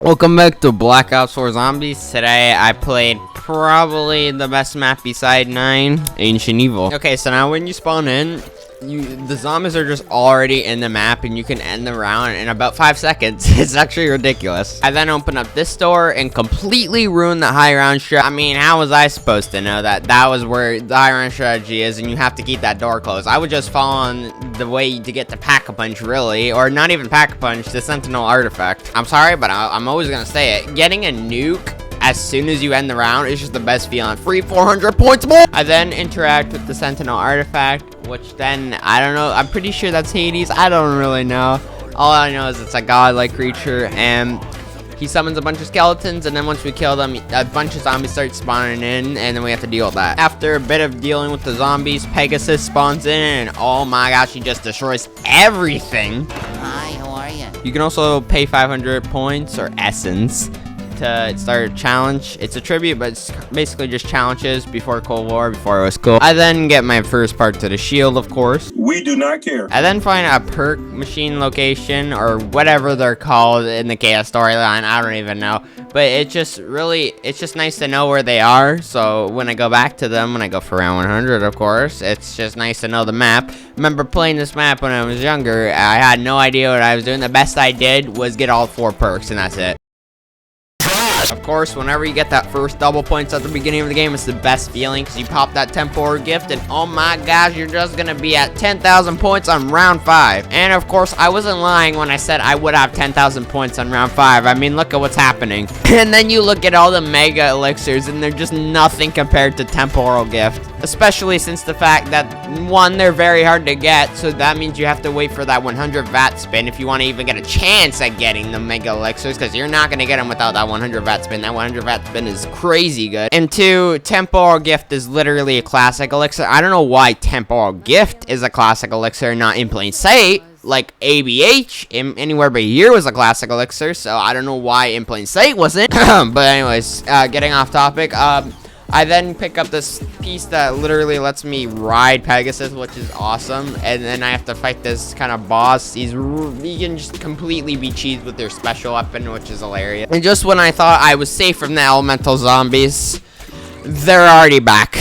Welcome back to Black Ops 4 Zombies. Today I played probably the best map beside 9, Ancient Evil. Okay, so now when you spawn in, the zombies are just already in the map and you can end the round in about 5 seconds. It's actually ridiculous. I then open up this door and completely ruin the high round strategy. I mean, how was I supposed to know that that was where the high round strategy is and you have to keep that door closed? I would just follow on the way to get to Pack-a-Punch, really, or not even Pack-a-Punch, the Sentinel artifact. I'm sorry, but I'm always gonna say it. Getting a nuke as soon as you end the round is just the best feeling. Free 400 points more! I then interact with the Sentinel artifact, which then, I don't know, I'm pretty sure that's Hades. I don't really know. All I know is it's a godlike creature, and he summons a bunch of skeletons, and then once we kill them, a bunch of zombies start spawning in, and then we have to deal with that. After a bit of dealing with the zombies, Pegasus spawns in, and oh my gosh, he just destroys everything. Hi, how are you? You can also pay 500 points, or essence, to start a challenge. It's a tribute, but it's basically just challenges before Cold War, before it was cool. I then get my first part to the shield, of course. We do not care. I then find a perk machine location, or whatever they're called in the Chaos storyline. I don't even know. But it's just nice to know where they are. So when I go back to them, when I go for round 100, of course, it's just nice to know the map. Remember playing this map when I was younger, I had no idea what I was doing. The best I did was get all 4 perks, and that's it. Of course, whenever you get that first double points at the beginning of the game, it's the best feeling because you pop that temporary gift and oh my gosh, you're just gonna be at 10,000 points on round 5. And of course, I wasn't lying when I said I would have 10,000 points on round 5. I mean, look at what's happening. And then you look at all the mega elixirs and they're just nothing compared to temporal gift. Especially since the fact that, one, they're very hard to get, so that means you have to wait for that 100 VAT spin if you want to even get a chance at getting the mega elixirs, because you're not going to get them without that 100 VAT spin. That 100 VAT spin is crazy good. And 2, temporal gift is literally a classic elixir. I don't know why temporal gift is a classic elixir, not in plain sight. Like ABH, Anywhere But Here was a classic elixir, so I don't know why in plain sight wasn't. But anyways, getting off topic, I then pick up this piece that literally lets me ride Pegasus, which is awesome. And then I have to fight this kind of boss. He can just completely be cheesed with their special weapon, which is hilarious. And just when I thought I was safe from the elemental zombies, they're already back.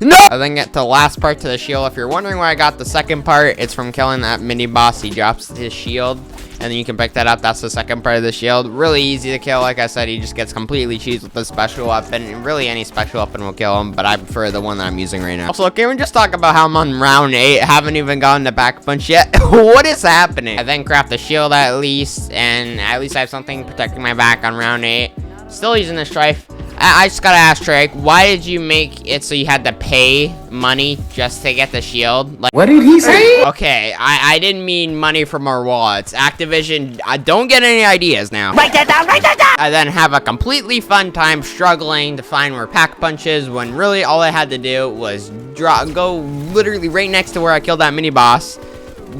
No! I then get to the last part to the shield. If you're wondering where I got the second part, it's from killing that mini boss. He drops his shield, and then you can pick that up. That's the second part of the shield. Really easy to kill. Like I said, he just gets completely cheesed with the special weapon. And really, any special weapon will kill him, but I prefer the one that I'm using right now. Also, can we just talk about how I'm on round 8? I haven't even gotten to Pack-a-Punch yet. What is happening? I then craft the shield at least, and at least I have something protecting my back on round 8. Still using the Strife. I just gotta ask, Drake, why did you make it so you had to pay money just to get the shield? Like, What did he say? okay, I didn't mean money from our wallets. Activision, I don't get any ideas now. Write that down, write that down! I then have a completely fun time struggling to find where Pack-a-Punch is, when really all I had to do was go literally right next to where I killed that mini boss.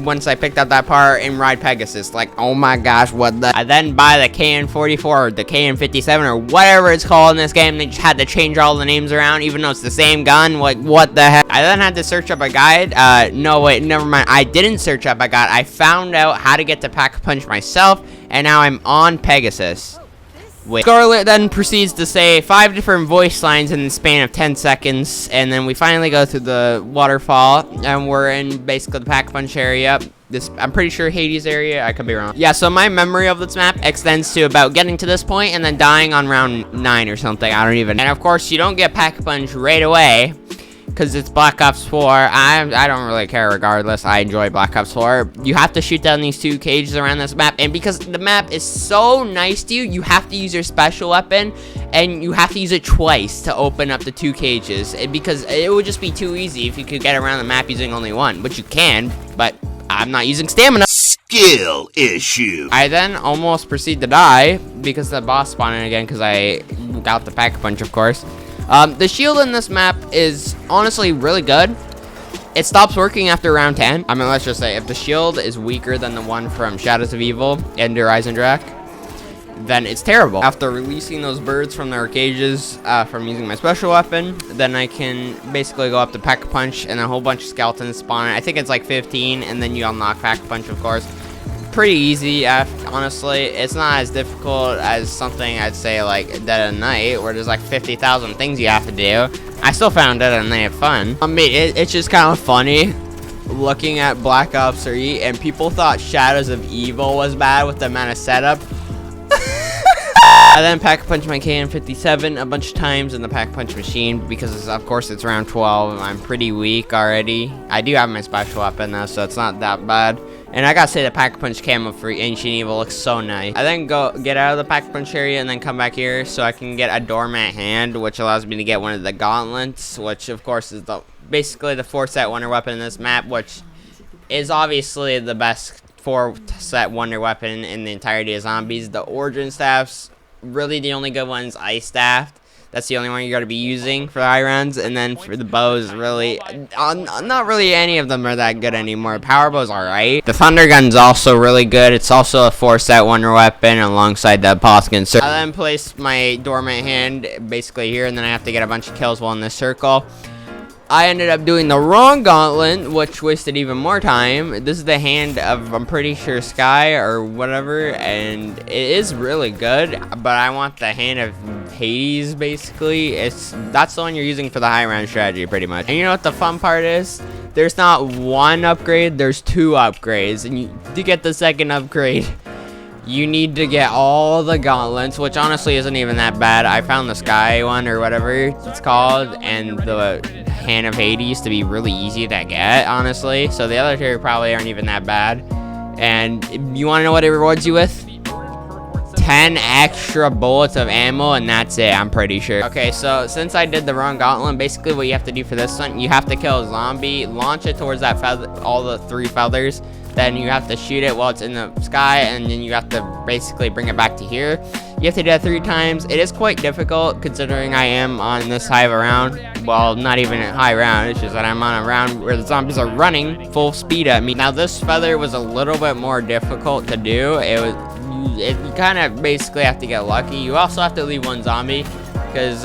Once I picked up that part and ride Pegasus, like, oh my gosh, what the? I then buy the KN-44 or the KN-57 or whatever it's called in this game. They just had to change all the names around, even though it's the same gun. Like, what the heck? I then had to search up a guide. No, wait, never mind. I didn't search up a guide. I found out how to get to Pack-a-Punch myself, and now I'm on Pegasus. Wait. Scarlet then proceeds to say 5 different voice lines in the span of 10 seconds, and then we finally go through the waterfall, and we're in basically the Pack-a-Punch area. I'm pretty sure Hades area, I could be wrong. Yeah, so my memory of this map extends to about getting to this point and then dying on round 9 or something, I don't even. And of course, you don't get Pack-a-Punch right away, because it's Black Ops 4. I don't really care regardless. I enjoy Black Ops 4. You have to shoot down these 2 cages around this map, and because the map is so nice to you, you have to use your special weapon, and you have to use it twice to open up the 2 cages, because it would just be too easy if you could get around the map using only one, which you can, but I'm not using stamina. Skill issue. I then almost proceed to die because the boss spawned in again because I got the Pack-a-Punch, of course. The shield in this map is honestly really good. It stops working after round 10. I mean, let's just say if the shield is weaker than the one from Shadows of Evil and Eisendrache, then it's terrible. After releasing those birds from their cages from using my special weapon, then I can basically go up to Pack-a-Punch and a whole bunch of skeletons spawn. I think it's like 15, and then you unlock Pack-a-Punch, of course. pretty easy, honestly. It's not as difficult as something I'd say like Dead of Night, where there's like 50,000 things you have to do. I still found Dead of Night fun. I mean, it's just kind of funny looking at Black Ops 3, and people thought Shadows of Evil was bad with the amount of setup. I then Pack-a-Punch my KN-57 a bunch of times in the Pack-a-Punch machine because, of course, it's round 12. I'm pretty weak already. I do have my special weapon, though, so it's not that bad. And I gotta say, the Pack-a-Punch camo for Ancient Evil looks so nice. I then go get out of the Pack-a-Punch area and then come back here so I can get a Dormant Hand, which allows me to get one of the gauntlets, which, of course, is basically the 4-set wonder weapon in this map, which is obviously the best 4-set wonder weapon in the entirety of zombies. The Origin Staff's really the only good one's Ice Staff. That's the only one you gotta be using for the high rounds. And then for the bows, really, not really any of them are that good anymore. Power bow's alright. The Thunder Gun's also really good. It's also a 4-set wonder weapon alongside the Poskin. So I then place my Dormant Hand basically here, and then I have to get a bunch of kills while in this circle. I ended up doing the wrong gauntlet, which wasted even more time. This is the hand of, I'm pretty sure, Sky or whatever, and it is really good, but I want the hand of Hades, basically. That's the one you're using for the high round strategy, pretty much. And you know what the fun part is? There's not one upgrade, there's 2 upgrades, and to get the second upgrade, you need to get all the gauntlets, which honestly isn't even that bad. I found the Sky one, or whatever it's called, and the Hand of Hades to be really easy to get, honestly. So the other 2 probably aren't even that bad. And you want to know what it rewards you with? 10 extra bullets of ammo, and that's it, I'm pretty sure. Okay, so since I did the wrong gauntlet, basically what you have to do for this one, you have to kill a zombie, launch it towards that feather, all the 3 feathers. Then you have to shoot it while it's in the sky, and then you have to basically bring it back to here. You have to do that 3 times. It is quite difficult considering I am on this high of a round. Well, not even a high round, it's just that I'm on a round where the zombies are running full speed at me. Now this feather was a little bit more difficult to do. You kind of basically have to get lucky. You also have to leave 1 zombie, because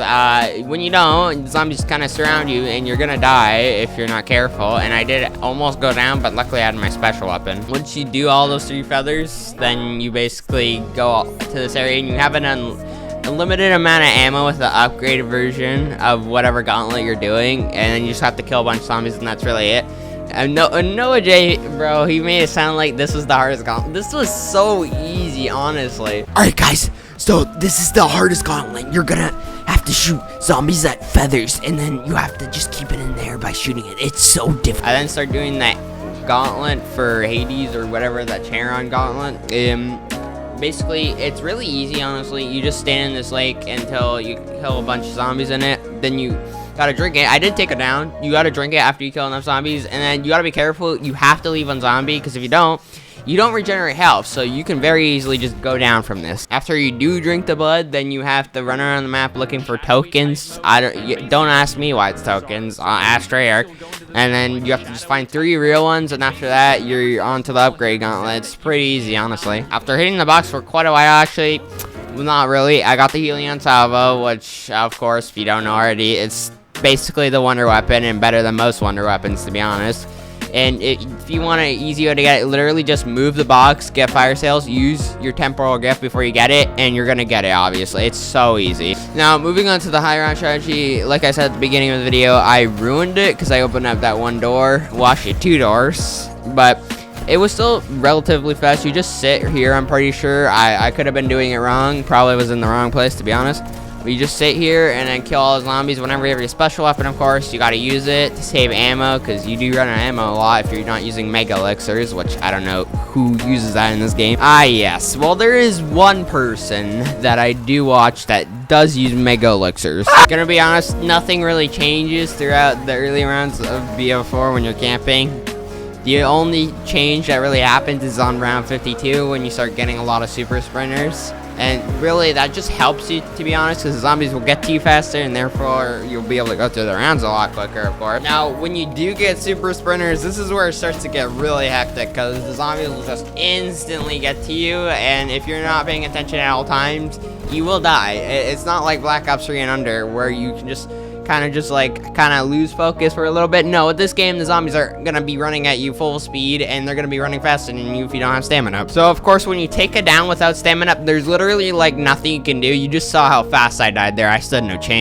when you don't, zombies kind of surround you and you're gonna die if you're not careful. And I did almost go down, but luckily I had my special weapon. Once you do all those 3 feathers, then you basically go to this area and you have an unlimited amount of ammo with the upgraded version of whatever gauntlet you're doing, and then you just have to kill a bunch of zombies, and that's really it. And Noah J, bro, he made it sound like this was the hardest gauntlet. This was so easy, honestly. Alright guys, so this is the hardest gauntlet. You're gonna have to shoot zombies at feathers, and then you have to just keep it in there by shooting it. It's so difficult. I then start doing that gauntlet for Hades or whatever, that Charon gauntlet. Basically, it's really easy, honestly. You just stand in this lake until you kill a bunch of zombies in it. Then you gotta drink it. I did take it down. You gotta drink it after you kill enough zombies, and then you gotta be careful. You have to leave 1 zombie, because if you don't regenerate health, so you can very easily just go down from this. After you do drink the blood, then you have to run around the map looking for tokens. Don't ask me why it's tokens. Ask Treyarch. And then you have to just find 3 real ones, and after that, you're on to the upgrade gauntlet. It's pretty easy, honestly. After hitting the box for quite a while, actually, not really. I got the Helion Salvo, which, of course, if you don't know already, it's basically the wonder weapon and better than most wonder weapons, to be honest. And if you want an easy way to get it, literally just move the box, get fire sales, use your temporal gift before you get it, and you're gonna get it, obviously. It's so easy. Now, moving on to the high round strategy, like I said at the beginning of the video, I ruined it because I opened up that 1 door. Well, actually 2 doors, but it was still relatively fast. You just sit here, I'm pretty sure. I could have been doing it wrong. Probably was in the wrong place, to be honest. But you just sit here and then kill all the zombies. Whenever you have your special weapon, of course, you gotta use it to save ammo, because you do run out of ammo a lot if you're not using mega elixirs, which I don't know who uses that in this game. Ah, yes. Well, there is 1 person that I do watch that does use mega elixirs. Gonna be honest, nothing really changes throughout the early rounds of BO4 when you're camping. The only change that really happens is on round 52 when you start getting a lot of super sprinters. And really, that just helps you, to be honest, because the zombies will get to you faster, and therefore, you'll be able to go through the rounds a lot quicker, of course. Now, when you do get super sprinters, this is where it starts to get really hectic, because the zombies will just instantly get to you, and if you're not paying attention at all times, you will die. It's not like Black Ops 3 and under, where you can just kind of just like kind of lose focus for a little bit. No, with this game, the zombies are gonna be running at you full speed, and they're gonna be running faster than you if you don't have stamina up. So of course, when you take it down without stamina up, there's literally like nothing you can do. You just saw how fast I died there. I stood no chance.